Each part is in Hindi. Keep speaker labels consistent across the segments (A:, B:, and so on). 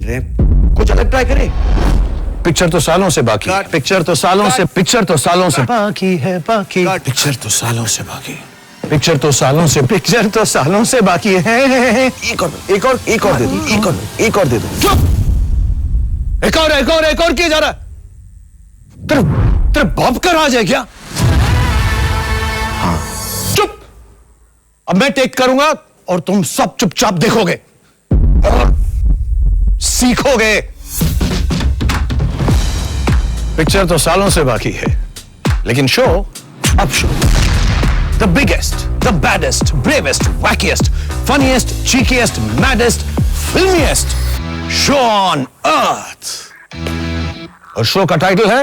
A: रहे हैं, कुछ अलग ट्राई करें।
B: पिक्चर तो सालों से बाकी है, पिक्चर तो सालों से बाकी है, पिक्चर तो सालों से बाकी है, पिक्चर तो सालों से बाकी है।
A: एक और दे दो, एक और दे दो।
B: चुप! एक और किया जा रहा है। तेरे बाप का राज है क्या?
A: हाँ।
B: चुप! अब मैं टेक करूंगा और तुम सब चुपचाप देखोगे और सीखोगे। पिक्चर तो सालों से बाकी है, लेकिन शो अब show. The biggest, the baddest, bravest, wackiest, funniest, cheekiest, maddest, filmiest show on earth. और शो का टाइटल है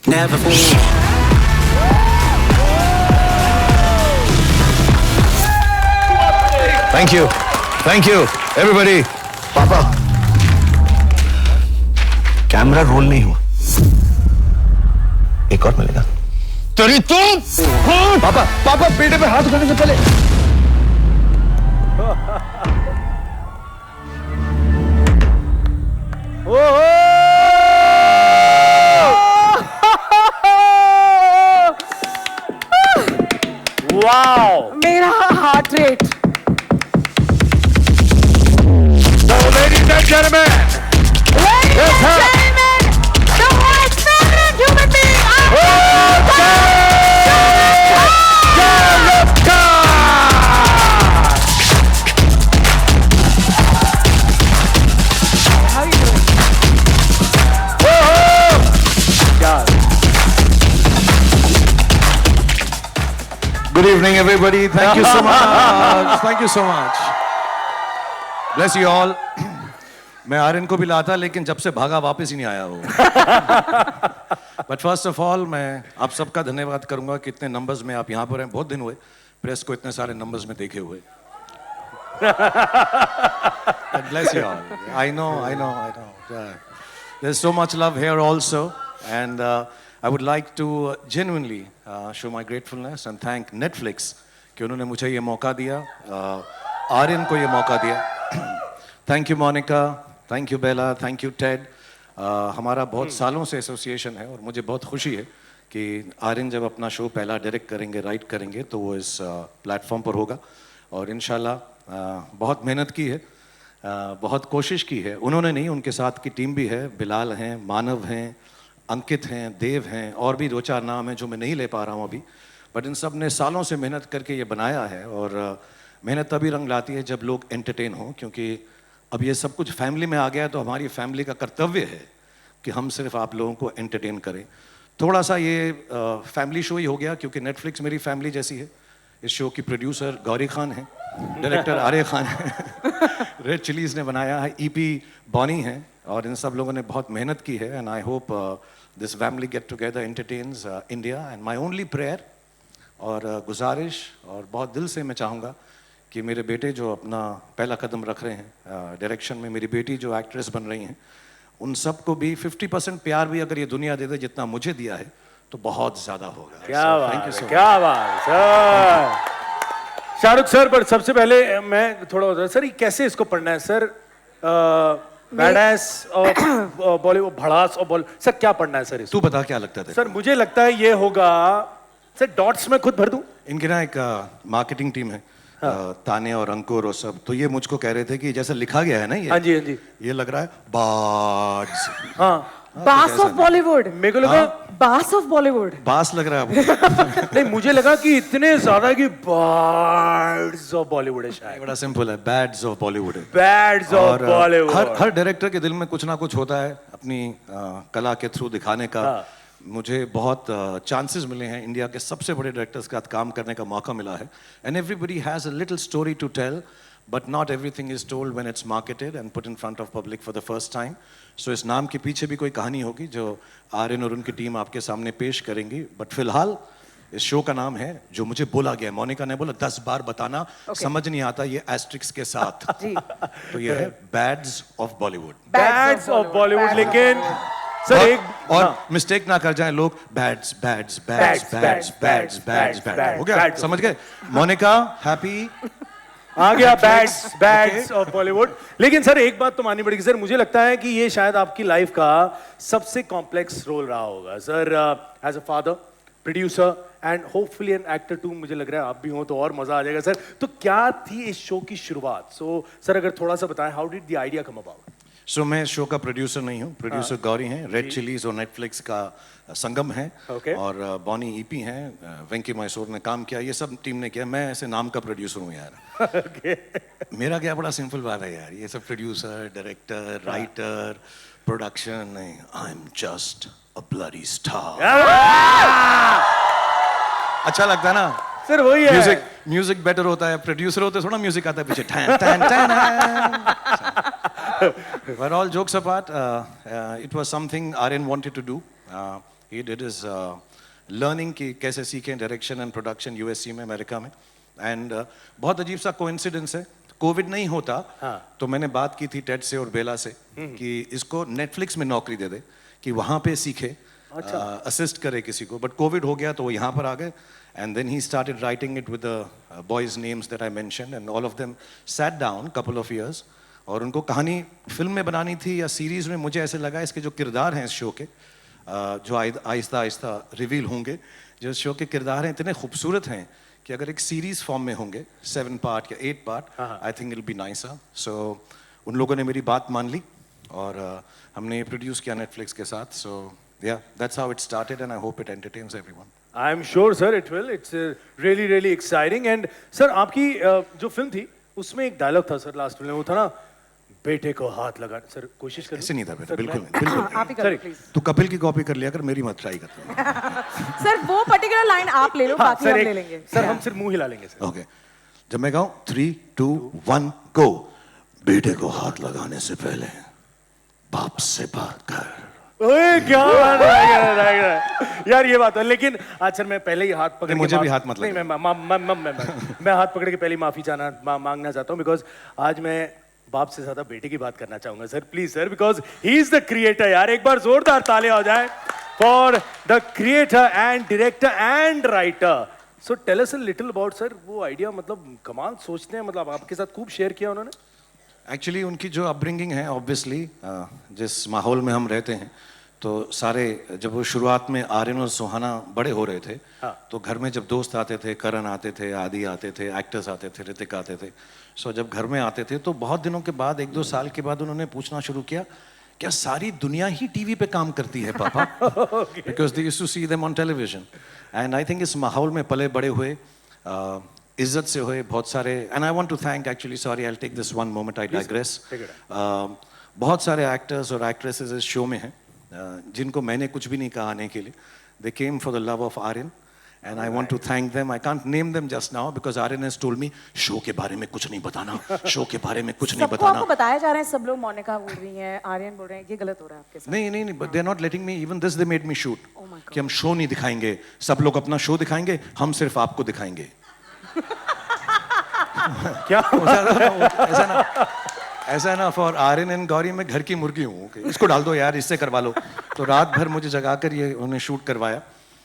C: Never fall.
B: Thank you, everybody.
A: पापा, कैमरा रोल नहीं हुआ, एक और मिलेगा।
B: तेरी तुम
A: पापा पेटे पे हाथ उठाने से पहले।
D: वाओ,
E: मेरा heart rate.
D: ladies and gentlemen,
E: Ladies and gentlemen, the most favorite human being of How are you doing?
B: Good evening, everybody. Thank you so much. Thank you so much. Bless you all. मैं आर्यन को भी लाता, लेकिन जब से भागा वापस ही नहीं आया वो। बट फर्स्ट ऑफ ऑल मैं आप सबका धन्यवाद करूंगा कि इतने नंबर्स में आप यहाँ पर हैं। बहुत दिन हुए प्रेस को इतने सारे नंबर्स में देखे हुए। Bless you all. I know. There's so much love here also, and I would like to genuinely show my gratefulness and thank Netflix कि उन्होंने मुझे ये मौका दिया, आर्यन को ये मौका दिया। Thank you Monica, thank you Bella, thank you Ted. हमारा बहुत सालों से एसोसिएशन है और मुझे बहुत खुशी है कि आर्यन जब अपना शो पहला डायरेक्ट करेंगे, राइट करेंगे, तो वो इस प्लेटफॉर्म पर होगा। और इंशाल्लाह बहुत मेहनत की है, बहुत कोशिश की है उन्होंने, नहीं उनके साथ की टीम भी है। बिलाल हैं, मानव हैं, अंकित हैं, देव हैं, और भी दो चार नाम हैं जो मैं नहीं ले पा रहा हूँ अभी। बट इन सब ने सालों से मेहनत करके ये बनाया है, और मेहनत तभी रंग लाती है जब लोग एंटरटेन हों, क्योंकि अब ये सब कुछ फैमिली में आ गया है, तो हमारी फैमिली का कर्तव्य है कि हम सिर्फ आप लोगों को एंटरटेन करें। थोड़ा सा ये फैमिली शो ही हो गया, क्योंकि नेटफ्लिक्स मेरी फैमिली जैसी है। इस शो की प्रोड्यूसर गौरी खान है, डायरेक्टर आर्य खान है, रेड चिलीज ने बनाया है, ईपी बॉनी है, और इन सब लोगों ने बहुत मेहनत की है। And I hope this family get together entertains India. And my only prayer और गुजारिश, और बहुत दिल से मैं चाहूँगा कि मेरे बेटे जो अपना पहला कदम रख रहे हैं डायरेक्शन में, मेरी बेटी जो एक्ट्रेस बन रही हैं, उन सबको भी 50% प्यार भी अगर ये दुनिया दे दे जितना मुझे दिया है, तो बहुत ज़्यादा होगा।
D: क्या बात सर। शाहरुख सर, पर सबसे पहले मैं थोड़ा सर ये कैसे इसको पढ़ना है सर? बैडएस और बॉलीवुड, भड़ास और बॉलीवुड, सर क्या पढ़ना है सर इसको?
B: तू बता क्या लगता है?
D: सर मुझे लगता है ये होगा सर, डॉट्स में खुद भर दूं।
B: इनकी ना एक मार्केटिंग टीम है, ताने और अंकुर और सब, तो ये मुझको कह रहे थे कि जैसा लिखा गया है ना ये,
D: हाँ जी,
B: ये लग रहा है बार्ड्स।
E: बास ऑफ बॉलीवुड।
D: मेरे को लगा
E: बास ऑफ बॉलीवुड,
B: बास लग रहा है आपको?
D: नहीं, मुझे लगा कि इतने ज्यादा कि बार्ड्स ऑफ बॉलीवुड है शायद।
B: बड़ा सिंपल है, बैड्स ऑफ बॉलीवुड है।
D: Bads of Bollywood.
B: हर डायरेक्टर के दिल में कुछ ना कुछ होता है अपनी कला के थ्रू दिखाने का। मुझे बहुत चांसेस मिले हैं, इंडिया के सबसे बड़े डायरेक्टर्स के साथ काम करने का मौका मिला है। And everybody has a little story to tell, but not everything is told when it's marketed and put in front of public for the first time. So इस नाम के पीछे भी कोई कहानी होगी जो आर्यन और उनकी टीम आपके सामने पेश करेंगी। बट फिलहाल इस शो का नाम है, जो मुझे बोला गया, मोनिका ने बोला 10 बार बताना, समझ नहीं आता ये एस्ट्रिक्स के साथ, तो ये है bads of Bollywood.
D: Bads of Bollywood. लेकिन सर
B: और मिस्टेक ना कर जाएं लोग, bads bads bads bads bads bads bads हो गया, समझ गए? मोनिका, हैप्पी
D: आ गया बैड्स ऑफ बॉलीवुड। लेकिन सर एक बात तो माननी पड़ेगी सर, मुझे लगता है कि ये शायद आपकी लाइफ का सबसे कॉम्प्लेक्स रोल रहा होगा sir, as a father, producer and hopefully an actor too. मुझे लग रहा है आप भी हो तो और मजा आ जाएगा सर। तो क्या थी इस शो की शुरुआत? सो सर अगर थोड़ा सा बताएं, how did the idea come about?
B: So मैं शो का प्रोड्यूसर नहीं हूँ, प्रोड्यूसर गौरी हैं, रेड चिलीज और नेटफ्लिक्स का संगम है।
D: Okay.
B: और बॉनी ईपी हैं, वेंकी मैसूर ने काम किया, ये सब टीम ने किया। मैं ऐसे नाम का प्रोड्यूसर हूँ यार। मेरा क्या बड़ा सिंपल बात है यार, ये सब प्रोड्यूसर, डायरेक्टर, राइटर, प्रोडक्शन नहीं, I am just a bloody star. अच्छा लगता है ना
D: सर वही है।
B: म्यूजिक बेटर होता है, प्रोड्यूसर होते थोड़ा म्यूजिक आता है पीछे, tan tan tan. But all jokes apart, it was something Aryan wanted to do. He did his learning कि कैसे सीखें डायरेक्शन एंड प्रोडक्शन यूएससी में, अमेरिका में। एंड बहुत अजीब सा कोइंसिडेंस है, कोविड नहीं होता तो मैंने बात की थी टेड से और बेला से कि इसको नेटफ्लिक्स में नौकरी दे दे कि वहाँ पे सीखे, असिस्ट करे किसी को। बट कोविड हो गया तो वो यहाँ पर आ गए। And then he started writing it with the boys' names that I mentioned, and all of them sat down couple of years. और उनको कहानी फिल्म में बनानी थी या सीरीज में। मुझे ऐसे लगा इसके जो किरदार हैं इस शो के, जो आहिस्ता आहिस्ता रिवील होंगे, जो इस शो के किरदार हैं इतने खूबसूरत हैं कि अगर एक सीरीज फॉर्म में होंगे 7 पार्ट या 8 part, I think it be nicer. So उन लोगों ने मेरी बात मान ली और हमने ये प्रोड्यूस किया नेटफ्लिक्स के साथ। सो या that's how it started and I hope it entertains everyone.
D: I am sure sir it will, it's really really exciting. And sir आपकी जो फिल्म थी उसमें एक डायलॉग था सर लास्ट में, वो था ना, बेटे को हाथ लगा। सर कोशिश करें।
B: ऐसे नहीं था बेटा, बिल्कुल नहीं, बिल्कुल।
E: आप ही करो प्लीज
B: तू कपिल की कॉपी कर लिया कर, मेरी मत ट्राई कर।
E: सर वो पर्टिकुलर लाइन आप ले लो, बाकी हम ले लेंगे।
D: सर हम सिर्फ मुंह हिला लेंगे सर।
B: ओके, जब मैं कहूँ 3, 2, 1 गो। बेटे को हाथ लगाने से पहले बाप से बात कर।
D: ओए क्या बात है यार, ये बात है। लेकिन आज सर मैं पहले ही हाथ पकड़ के
B: मुझे भी हाथ मत
D: नहीं, मैं हाथ पकड़ के पहले माफी मांगना चाहता हूँ, बिकॉज आज मैं बाप से ज्यादा बेटे की बात करना चाहूंगा sir, please sir, because he is the creator. यार एक बार जोरदार ताले हो जाए for the creator and director and writer. So tell us a little about sir वो आइडिया, मतलब कमाल सोचते हैं, मतलब आपके साथ खूब शेयर किया उन्होंने।
B: एक्चुअली उनकी जो अपब्रिंगिंग है, ऑब्वियसली जिस माहौल में हम रहते हैं, तो सारे जब वो शुरुआत में आर्यन और सुहाना बड़े हो रहे थे, तो घर में जब दोस्त आते थे, करण आते थे, आदि आते थे, एक्टर्स आते थे, ऋतिक आते थे। सो जब घर में आते थे तो बहुत दिनों के बाद, 1-2 साल के बाद उन्होंने पूछना शुरू किया, क्या सारी दुनिया ही टीवी पे काम करती है पापा? Because they used to see them on television. And I think इस माहौल में पले बड़े हुए, इज्जत से हुए बहुत सारे। And I want to thank, actually sorry, I will take this one moment, I digress. बहुत सारे एक्टर्स और एक्ट्रेसेस इस शो में हैं जिनको मैंने कुछ भी नहीं कहा आने के लिए। They came for the love of Aryan and I want to thank them. I can't name them just now because Aryan has told me show के बारे में कुछ नहीं बताना, शो के बारे में कुछ नहीं
E: सबको
B: बताना।
E: आपको बताया जा रहा है, सब लोग मोनिका बोल रही हैं, आर्यन बोल रहे हैं, ये गलत हो रहा है आपके साथ।
B: नहीं, but they are not letting me, even this they made me shoot
E: Oh my God.
B: कि हम शो नहीं दिखाएंगे, सब लोग अपना शो दिखाएंगे, हम सिर्फ आपको दिखाएंगे।
D: क्या
B: ऐसा ना फॉर आर्यन एंड गौरी मैं घर की मुर्गी हूँ कि इसको डाल दो यार, इससे करवा लो। तो रात भर मुझे जगाकर ये उन्हें शूट करवाया।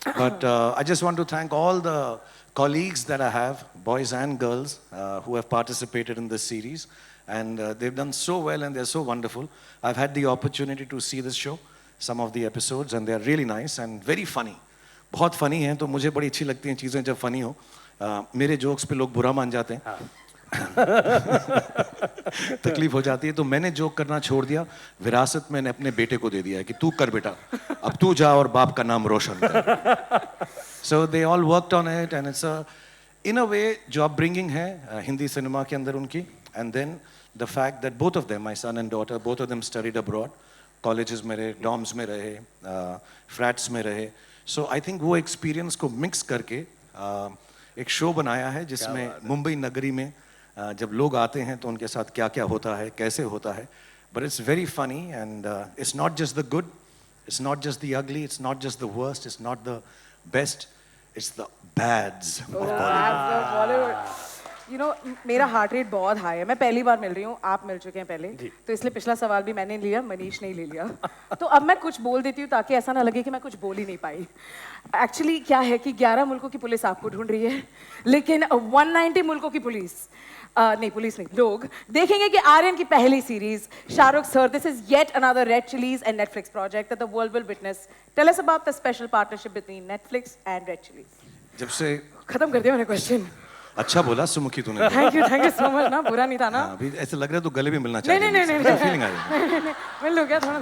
B: But I just want to thank all the colleagues that I have, boys and girls, who have participated in this series, and they've done so well and they're so wonderful. I've had the opportunity to see this show, some of the episodes, and they're really nice and very funny. बहुत funny हैं, तो मुझे बड़ी अच्छी लगती हैं चीज़ें जब funny हो। मेरे jokes पे लोग बुरा मान जाते हैं। तकलीफ हो जाती है, तो मैंने जोक करना छोड़ दिया। विरासत मैंने अपने बेटे को दे दिया है कि तू कर बेटा, अब तू जा और बाप का नाम रोशन कर। So they all worked on it and it's a, in a way, जो upbringing है हिंदी सिनेमा के अंदर उनकी, and then the fact that both of them, my son and daughter, both of them studied abroad, colleges में रहे, dorms में रहे, flats में रहे, so I think वो experience को mix करके एक show बनाया है जिसमें मुंबई नगरी में जब लोग आते हैं तो उनके साथ क्या क्या होता है, कैसे होता है, but it's very funny and it's not just the good, it's not just the ugly, it's not just the worst, it's not the best, it's the bads of Bollywood.
E: You know, मेरा हार्ट रेट बहुत हाई है, मैं पहली बार मिल रही हूँ, आप मिल चुके हैं पहले, तो इसलिए पिछला सवाल भी मैंने लिया, मनीष ने ही ले लिया। तो अब मैं कुछ बोल देती हूँ ताकि ऐसा ना लगे कि मैं कुछ बोल ही नहीं पाई। एक्चुअली क्या है कि 11 मुल्कों की पुलिस आपको ढूंढ रही है, लेकिन 190 मुल्कों की पुलिस नहीं पुलिस नहीं, लोग देखेंगे कि आर्यन की पहली series Shahrukh sir, this is yet another red chillies and Netflix project that the world will witness. Tell us about the special partnership between Netflix and red chillies.
B: जब से
E: खत्म कर दिया मैंने क्वेश्चन.
B: अच्छा बोला सुमुखी तूने.
E: Thank you so much. ना बुरा नहीं था ना.
B: अभी ऐसे लग रहा है तो गले भी मिलना
E: नहीं
B: चाहिए.
E: नहीं नहीं नहीं
B: फीलिंग आ रही है.
E: मिल लो क्या थोड़ा.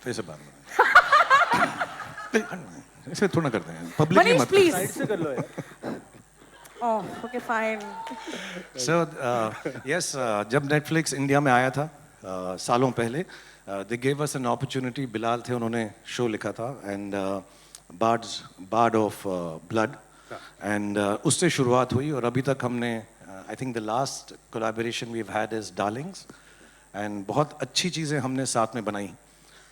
B: फिर से बात ऐसे थोड़ा करते हैं पब्लिकली
E: मनीष
B: मत.
E: प्लीज.
D: ऐसे कर लो यार.
E: Oh okay fine.
B: So yes, जब नेटफ्लिक्स इंडिया में आया था सालों पहले, they gave us an opportunity. Bilal थे, उन्होंने शो लिखा था and bard of blood, and उससे शुरुआत हुई और अभी तक हमने I think the last collaboration we have had is Darlings, and बहुत अच्छी चीज़ें हमने साथ में बनाई.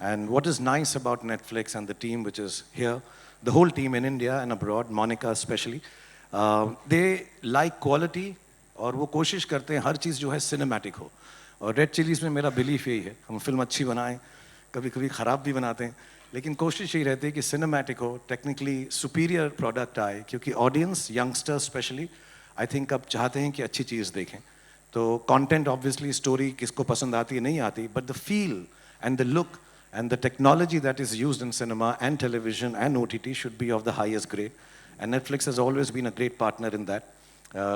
B: And what is nice about Netflix and the team which is here, the whole team in India and abroad, Monica especially, they like quality और वो कोशिश करते हैं हर चीज़ जो है सिनेमैटिक हो. और रेड चिलीज़ में मेरा बिलीफ यही है, हम फिल्म अच्छी बनाएं, कभी कभी ख़राब भी बनाते हैं, लेकिन कोशिश यही रहती है कि सिनेमैटिक हो, टेक्निकली सुपीरियर प्रोडक्ट आए, क्योंकि audience youngsters specially I think अब चाहते हैं कि अच्छी चीज़ देखें. तो कंटेंट ऑब्वियसली स्टोरी किसको पसंद आती है नहीं आती, but the feel and the look and the technology that is used in cinema and television and OTT should be of the highest grade. And Netflix has always been a great partner in that.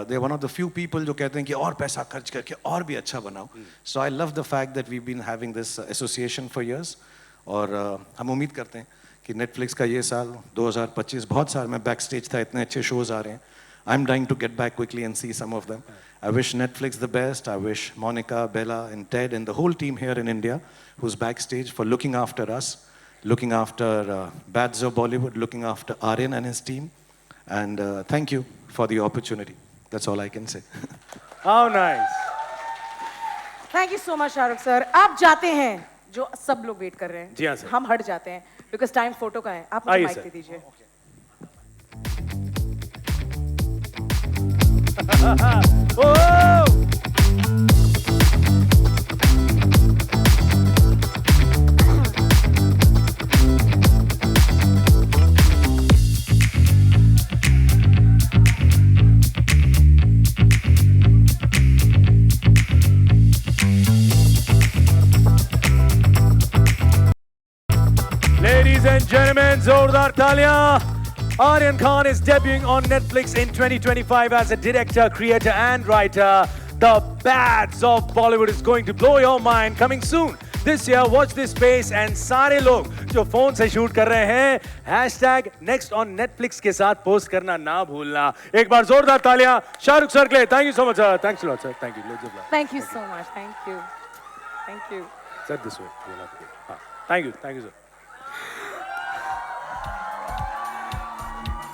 B: They are one of the few people जो कहते हैं कि और पैसा खर्च करके और भी अच्छा बनाओ. So I love the fact that we've been having this association for years. और हम उम्मीद करते हैं कि Netflix का ये साल 2025 बहुत सारे, मैं बैक स्टेज था, इतने अच्छे शोज आ रहे हैं. I'm dying to get back quickly and see some of them. I wish Netflix the best. I wish Monica, Bella, and Ted, and the whole team here in India, who's backstage, for looking after us, looking after Bads of Bollywood, looking after Aryan and his team. And thank you for the opportunity. That's all I can say.
D: How nice.
E: Thank you so much Shahrukh sir. आप जाते हैं, जो सब लोग वेट कर रहे हैं.
D: जी हाँ, सर.
E: हम हट जाते हैं बिकॉज टाइम फोटो का है. आप मुझे
D: आइए,
E: माइक
D: सर.
E: दे दीजिए.
D: Oh! Ladies and gentlemen, जोरदार तालियां. Aryan Khan is debuting on Netflix in 2025 as a director, creator, and writer. The Bads of Bollywood is going to blow your mind. Coming soon this year. Watch this space. And सारे लोग जो फोन से शूट कर रहे हैं, #next on Netflix के साथ पोस्ट करना ना भूलना. एक बार जोरदार तालियां शाहरुख सर के लिए. Thank you so much, sir. Thanks a lot, sir. Thank you.
E: Thank you so much. Thank you.
D: Sir, this way. Thank you, sir.